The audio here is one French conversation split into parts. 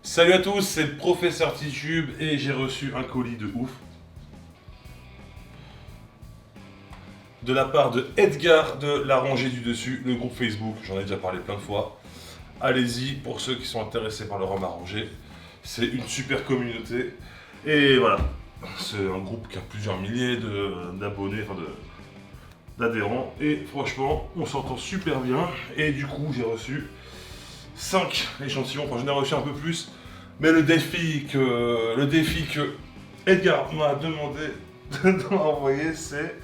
Salut à tous, c'est le professeur Titube et j'ai reçu un colis de ouf de la part de Edgar de La Rangée du Dessus, le groupe Facebook. J'en ai déjà parlé plein de fois. Allez-y pour ceux qui sont intéressés par le rhum à ranger. C'est une super communauté et voilà, c'est un groupe qui a plusieurs milliers d'abonnés, d'adhérents et franchement on s'entend super bien et du coup j'ai reçu 5 échantillons, enfin j'en ai reçu un peu plus, mais le défi que Edgar m'a demandé de m'envoyer, c'est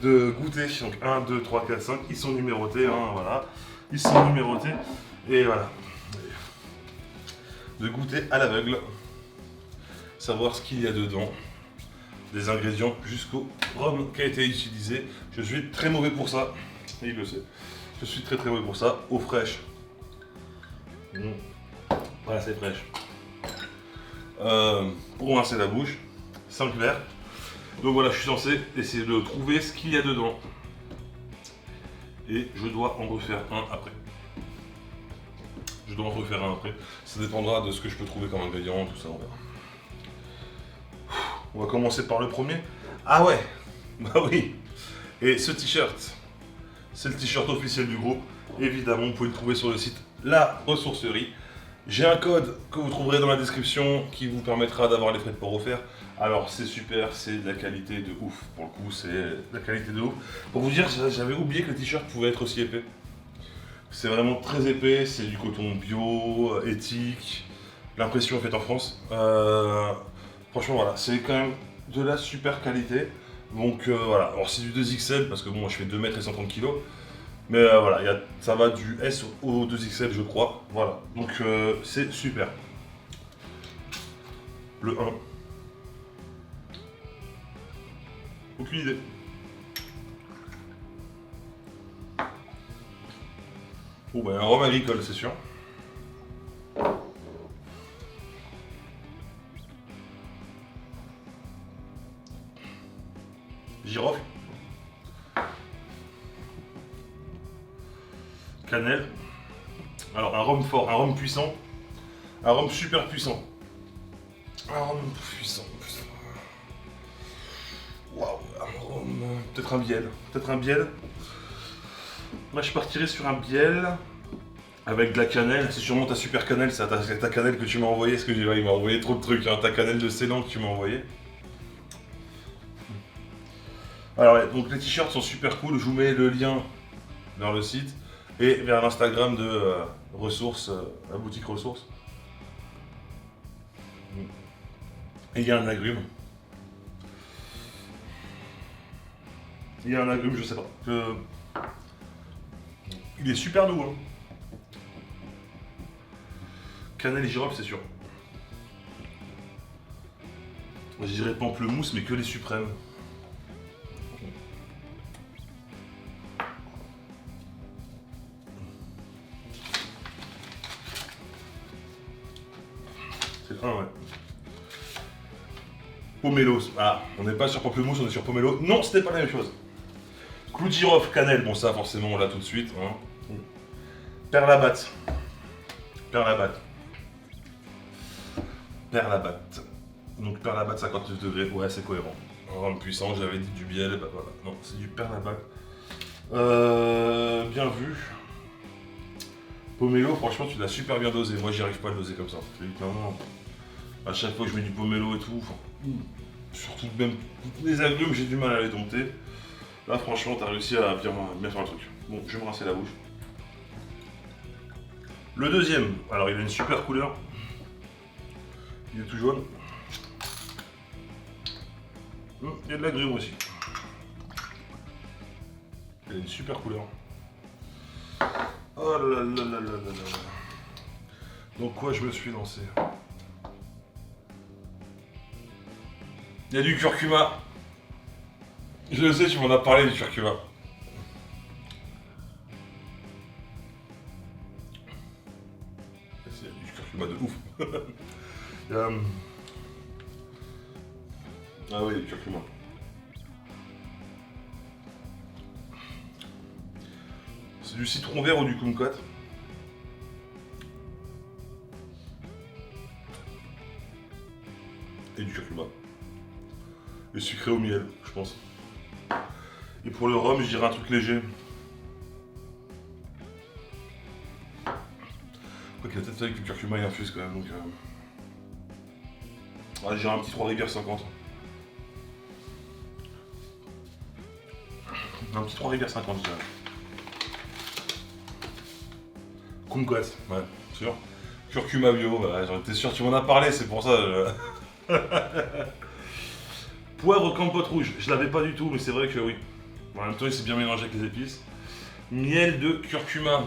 de goûter. Donc 1, 2, 3, 4, 5, ils sont numérotés, hein, voilà. Ils sont numérotés, et voilà. De goûter à l'aveugle, savoir ce qu'il y a dedans, des ingrédients jusqu'au rhum qui a été utilisé. Je suis très mauvais pour ça, et il le sait. Je suis très mauvais pour ça, eau fraîche. Voilà, c'est fraîche. Pour rincer la bouche, 5 verres. Donc voilà, je suis censé essayer de trouver ce qu'il y a dedans. Et je dois en refaire un après. Ça dépendra de ce que je peux trouver comme ingrédient, tout ça, on verra. On va commencer par le premier. Ah ouais. Bah oui. Et ce t-shirt, c'est le t-shirt officiel du groupe. Évidemment, vous pouvez le trouver sur le site La Ressourcerie. J'ai un code que vous trouverez dans la description qui vous permettra d'avoir les frais de port offerts. Alors c'est super, c'est de la qualité de ouf. Pour le coup, c'est de la qualité de ouf. Pour vous dire, j'avais oublié que le t-shirt pouvait être aussi épais. C'est vraiment très épais, c'est du coton bio, éthique. L'impression est faite en France. Franchement, voilà, c'est quand même de la super qualité. Donc voilà, alors c'est du 2XL parce que bon, moi je fais 2 mètres et 130 kg. Mais voilà, ça va du S au 2XL, je crois. Voilà, donc c'est super. Le 1. Aucune idée. Oh, bah, un rhum agricole, c'est sûr. Girofle. Cannelle. Alors, un rhum fort, un rhum puissant. Un rhum super puissant. Un rhum puissant. Waouh, un rhum. Peut-être un biel. Moi, je partirais sur un biel. Avec de la cannelle. C'est sûrement ta super cannelle, c'est ta cannelle que tu m'as envoyé. Parce que il m'a envoyé trop de trucs. Hein. Ta cannelle de Ceylan que tu m'as envoyé. Alors, ouais, donc les t-shirts sont super cool. Je vous mets le lien vers le site et vers l'Instagram de Ressources, la boutique Ressources. Et il y a un agrume. Je sais pas. Il est super doux. Hein. Cannelle et girofle, c'est sûr. Je dirais pamplemousse, mais que les suprêmes. C'est le 1, ouais. Pomelo. Ah, on n'est pas sur pamplemousse, on est sur pomelo. Non, c'était pas la même chose. Clou de girofle, cannelle. Bon, ça, forcément, on l'a tout de suite. Hein. Perlabatte. Donc perlabatte 59 degrés. Ouais, c'est cohérent. Un rhum puissant, j'avais dit du biel. Bah voilà. Non, c'est du perlabatte. Bien vu. Pomelo, franchement, tu l'as super bien dosé. Moi, j'y arrive pas à le doser comme ça. Évidemment, à chaque fois que je mets du pomelo et tout, surtout même les agrumes, j'ai du mal à les dompter. Là, franchement, t'as réussi à bien faire le truc. Bon, je vais me rincer la bouche. Le deuxième, alors il a une super couleur. Il est tout jaune. Il y a de l'agrume aussi. Il a une super couleur. Oh là là là là là là. Donc quoi je me suis lancé? Il y a du curcuma. Je le sais, tu m'en as parlé du curcuma. C'est du curcuma de ouf. Ah oui, du curcuma. C'est du citron vert ou du kumquat. et du curcuma. Et sucré au miel, je pense. Et pour le rhum, je dirais un truc léger. Quoi qu'il a peut-être fait avec le curcuma et infuse quand même, donc... Ouais, je dirais un petit 3 rivières 50. Un petit 3 rivières 50, je dirais. Kumquat, ouais, sûr. Curcuma bio, ouais, j'en étais sûr, tu m'en as parlé, c'est pour ça. Poivre campote rouge, je l'avais pas du tout, mais c'est vrai que oui. En même temps, il s'est bien mélangé avec les épices. Miel de curcuma.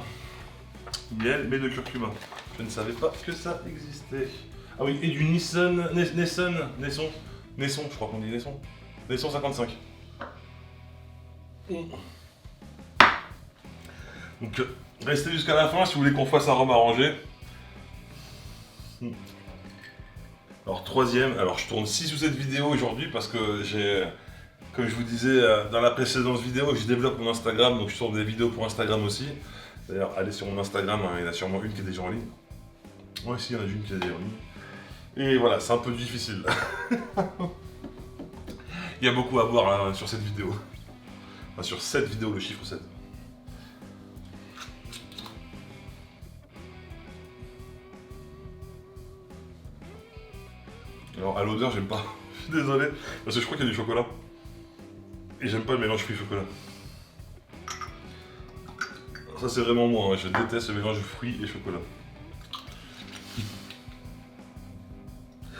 Miel, mais de curcuma. Je ne savais pas que ça existait. Ah oui, et du Nesson, je crois qu'on dit Nesson. Nesson 55. Donc, restez jusqu'à la fin si vous voulez qu'on fasse un rhum arrangé. Alors, troisième, alors je tourne 6 ou 7 vidéos aujourd'hui parce que j'ai, comme je vous disais dans la précédente vidéo, je développe mon Instagram, donc je tourne des vidéos pour Instagram aussi. D'ailleurs, allez sur mon Instagram, hein, il y en a sûrement une qui est déjà en ligne. Moi aussi, il y en a une qui est déjà en ligne. Et voilà, c'est un peu difficile. Il y a beaucoup à voir là, sur cette vidéo. Enfin, sur cette vidéo, le chiffre 7. Alors à l'odeur, j'aime pas. Je suis désolé, parce que je crois qu'il y a du chocolat. Et j'aime pas le mélange fruits-chocolat. Ça c'est vraiment moi, hein. Je déteste le mélange fruits et chocolat.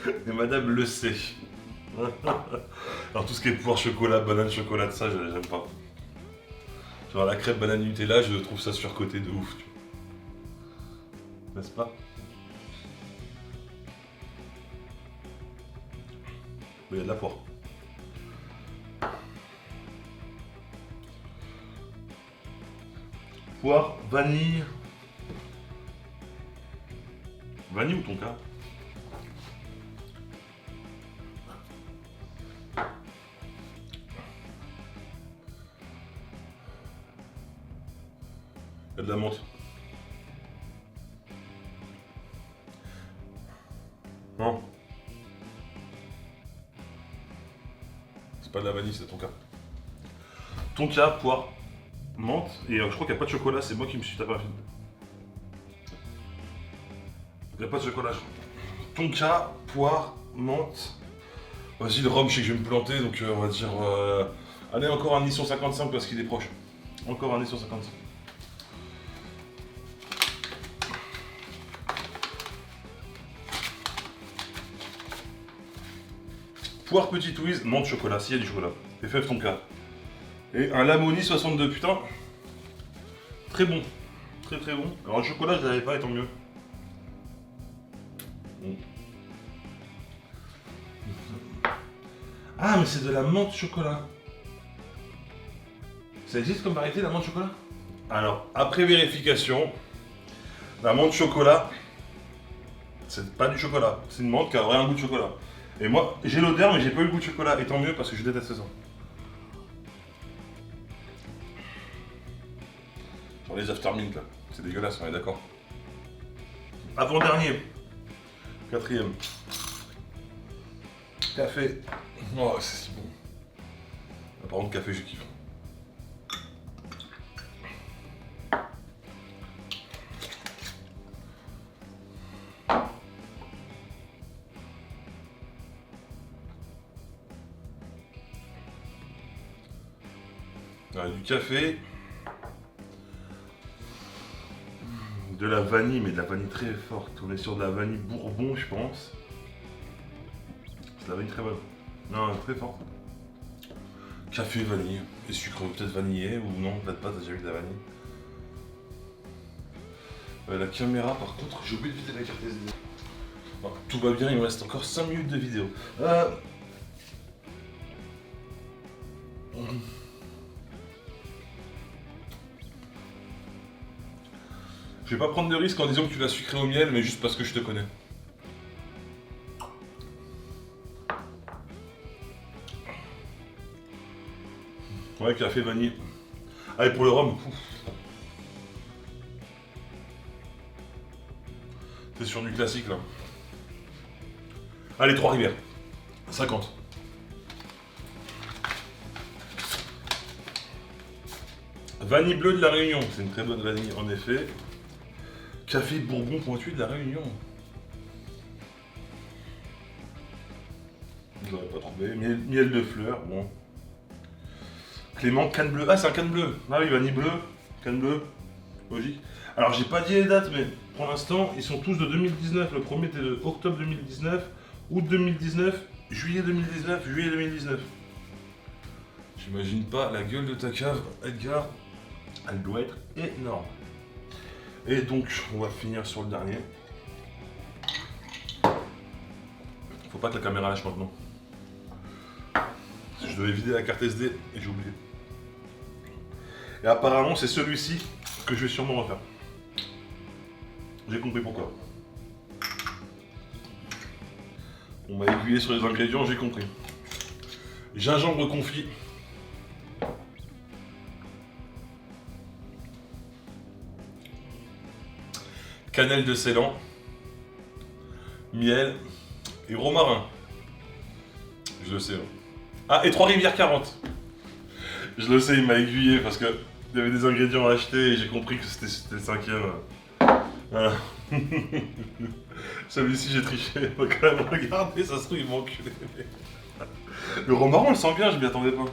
Et madame le sait. Alors tout ce qui est poire chocolat, banane chocolat, de ça, j'aime pas. Genre la crêpe banane Nutella, je trouve ça surcoté de ouf. N'est-ce pas? Mais il y a de la poire. Poire, vanille. Vanille ou tonka? Il y a de la menthe. Non. C'est pas de la vanille, c'est tonka. Tonka, poire, menthe, et je crois qu'il n'y a pas de chocolat, c'est moi qui me suis tapé un film. Il n'y a pas de chocolat, je crois. Tonka, poire, menthe. Vas-y, le rhum, je sais que je vais me planter, donc on va dire... Allez, encore un Nissan 55 parce qu'il est proche. Encore un Nissan 55. Poire petite Louise, menthe chocolat, s'il y a du chocolat. FF Tonka. Et un Lamoni 62, putain. Très bon. Très très bon. Alors le chocolat, je l'avais pas, et tant mieux. Bon. Ah, mais c'est de la menthe chocolat. Ça existe comme variété, la menthe chocolat? Alors, après vérification, la menthe chocolat, c'est pas du chocolat. C'est une menthe qui a vraiment un goût de chocolat. Et moi, j'ai l'odeur, mais j'ai pas eu le goût de chocolat. Et tant mieux, parce que je déteste ça. Genre les aftermint, là. C'est dégueulasse, on est d'accord. Avant-dernier. Quatrième. Café. Oh, c'est si bon. Par contre, café, je kiffe. Du café, de la vanille, mais de la vanille très forte. On est sur de la vanille bourbon, je pense. C'est de la vanille très bonne. Non, très forte. Café, vanille, et sucre peut-être vanillé, ou non, peut-être pas, t'as déjà vu de la vanille. La caméra, par contre, j'ai oublié de vider la carte SD. Bon, tout va bien, il me reste encore 5 minutes de vidéo. Je vais pas prendre de risque en disant que tu l'as sucré au miel, mais juste parce que je te connais. Ouais, café vanille. Allez, pour le rhum. C'est sur du classique là. Allez, 3 rivières. 50. Vanille bleue de la Réunion, c'est une très bonne vanille en effet. Café Bourbon pointu de la Réunion. Je l'aurais pas trouvé. Miel de fleurs, bon. Clément, canne bleue. Ah, c'est un canne bleue. Ah oui, vanille bleue, canne bleue. Logique. Alors, j'ai pas dit les dates, mais pour l'instant, ils sont tous de 2019. Le premier était de octobre 2019, août 2019, juillet 2019, juillet 2019. J'imagine pas la gueule de ta cave, Edgar. Elle doit être énorme. Et donc, on va finir sur le dernier. Faut pas que la caméra lâche maintenant. Je devais vider la carte SD et j'ai oublié. Et apparemment, c'est celui-ci que je vais sûrement refaire. J'ai compris pourquoi. On m'a aiguillé sur les ingrédients, j'ai compris. Gingembre confit. Cannelle de Ceylan. Miel. Et romarin. Je le sais. Hein. Ah, et Trois-Rivières 40. Je le sais, il m'a aiguillé parce que il y avait des ingrédients à acheter et j'ai compris que c'était le cinquième. Voilà. Celui-ci, j'ai triché. Faut quand même regarder, ça se trouve, il m'a enculé. Le romarin, on le sent bien, je m'y attendais pas.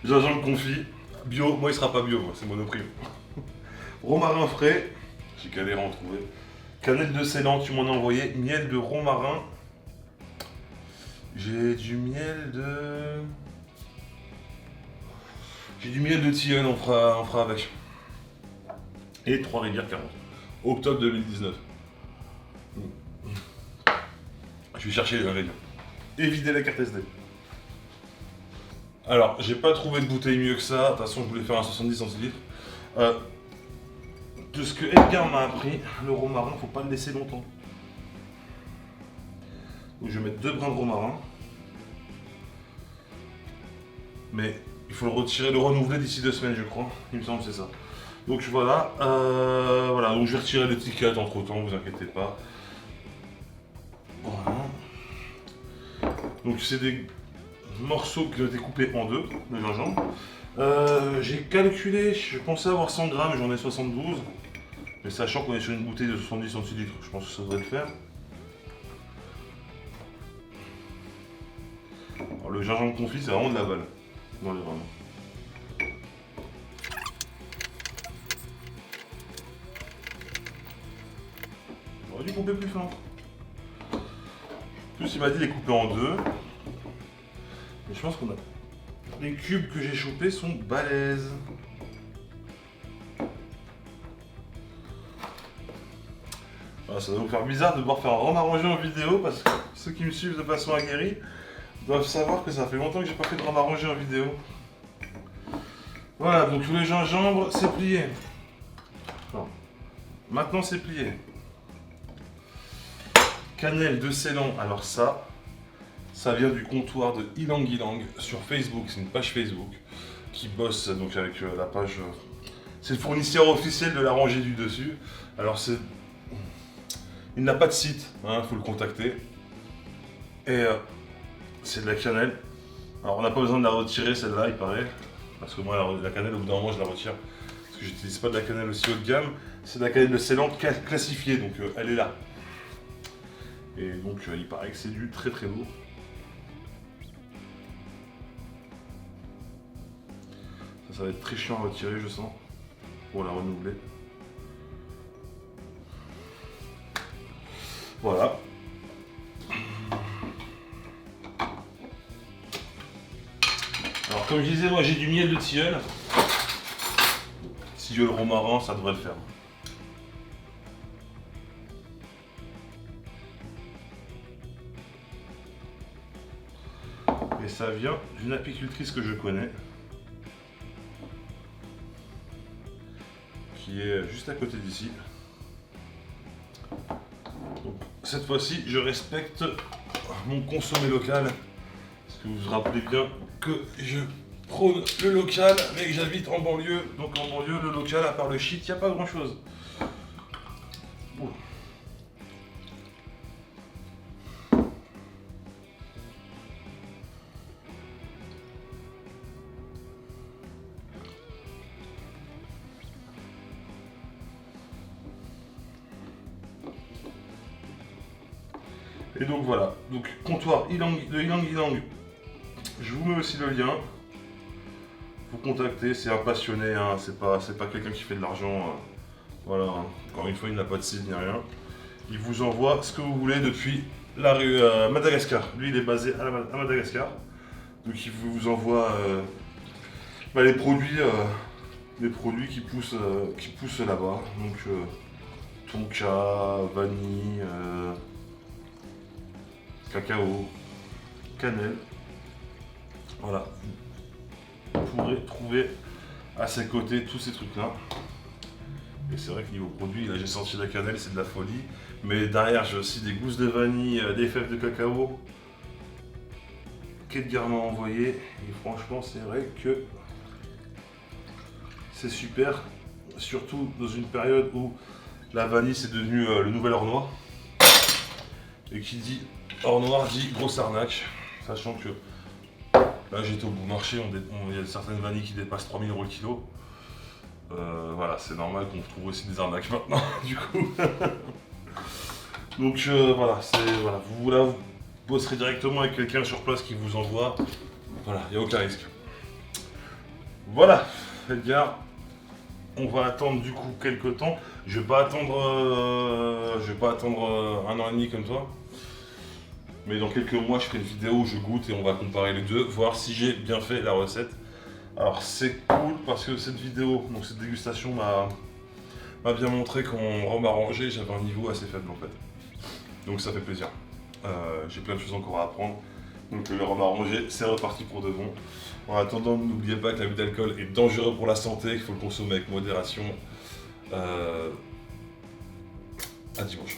Gingembre confit. Bio, moi il sera pas bio, moi, c'est Monoprix. Romarin frais, j'ai galéré à en trouver. Cannelle de Ceylan, tu m'en as envoyé. Miel de romarin. J'ai du miel de... J'ai du miel de tilleul, on fera avec. Et Trois-Rivières 40. Octobre 2019. Je vais chercher les ingrédients. Et vider la carte SD. Alors, j'ai pas trouvé de bouteille mieux que ça. De toute façon, je voulais faire un 70 centilitres. De ce que Edgar m'a appris, le romarin, faut pas le laisser longtemps. Donc, je vais mettre 2 brins de romarin. Mais il faut le retirer, le renouveler d'ici 2 semaines, je crois. Il me semble que c'est ça. Donc voilà, voilà. Donc je vais retirer l'étiquette entre temps, vous inquiétez pas. Voilà. Donc c'est des morceaux qui ont été coupés en 2, de gingembre. J'ai calculé, je pensais avoir 100 grammes, j'en ai 72. Mais sachant qu'on est sur une bouteille de 70 centilitres, je pense que ça devrait le faire. Alors, le gingembre confit, c'est vraiment de la balle. Non, vraiment. J'aurais dû couper plus fin. En plus, il m'a dit de les couper en 2. Mais je pense qu'on a... Les cubes que j'ai chopés sont balèzes. Alors, ça va vous faire bizarre de devoir faire un rhum arrangé en vidéo parce que ceux qui me suivent de façon aguerrie doivent savoir que ça fait longtemps que j'ai pas fait de rhum arrangé en vidéo. Voilà, donc le gingembre, c'est plié. Non. Maintenant, c'est plié. Cannelle de Ceylan, alors ça vient du comptoir de Ilang Ilang sur Facebook, c'est une page Facebook qui bosse donc avec la page... c'est le fournisseur officiel de la rangée du dessus. Alors c'est... Il n'a pas de site, hein, faut le contacter. Et c'est de la cannelle. Alors on n'a pas besoin de la retirer celle-là, il paraît. Parce que moi la cannelle au bout d'un moment je la retire. Parce que j'utilise pas de la cannelle aussi haut de gamme. C'est de la cannelle de Ceylan classifiée, donc elle est là. Et donc il paraît que c'est du très très lourd. Ça va être très chiant à retirer, je sens, pour la renouveler. Voilà. Alors comme je disais, moi j'ai du miel de tilleul. Tilleul romarin, ça devrait le faire. Et ça vient d'une apicultrice que je connais. Qui est juste à côté d'ici. Cette fois-ci, je respecte mon consommé local. Parce que vous vous rappelez bien que je prône le local, mais que j'habite en banlieue. Donc en banlieue, le local, à part le shit, il n'y a pas grand-chose. Et donc voilà, donc comptoir de Ylang Ylang, je vous mets aussi le lien. Vous contactez, c'est un passionné, hein, c'est pas quelqu'un qui fait de l'argent. Voilà, hein. Encore une fois, il n'a pas de site ni rien. Il vous envoie ce que vous voulez depuis la rue Madagascar. Lui, il est basé à Madagascar. Donc il vous envoie les produits qui poussent là-bas. Donc tonka, vanille, cacao, cannelle. Voilà. Vous pourrez trouver à ses côtés tous ces trucs-là. Et c'est vrai que niveau produit, là j'ai senti la cannelle, c'est de la folie. Mais derrière, j'ai aussi des gousses de vanille, des fèves de cacao qu'Edgar m'a envoyé. Et franchement, c'est vrai que c'est super. Surtout dans une période où la vanille c'est devenu le nouvel or noir. Et qui dit or noir dit grosse arnaque. Sachant que là j'étais au bon marché, il y a certaines vanilles qui dépassent 3 000 € le kilo. Voilà, c'est normal qu'on trouve aussi des arnaques maintenant, du coup. Donc voilà, vous bosserez directement avec quelqu'un sur place qui vous envoie. Voilà, il n'y a aucun risque. Voilà, Edgar, on va attendre du coup quelques temps. Je vais pas attendre un an et demi comme toi. Mais dans quelques mois, je ferai une vidéo où je goûte et on va comparer les deux, voir si j'ai bien fait la recette. Alors c'est cool parce que cette vidéo, donc cette dégustation m'a bien montré qu'en rhum arrangé, j'avais un niveau assez faible en fait. Donc ça fait plaisir. J'ai plein de choses encore à apprendre. Donc le rhum arrangé, c'est reparti pour de bon. En attendant, n'oubliez pas que l'abus d'alcool est dangereux pour la santé, qu'il faut le consommer avec modération. À dimanche.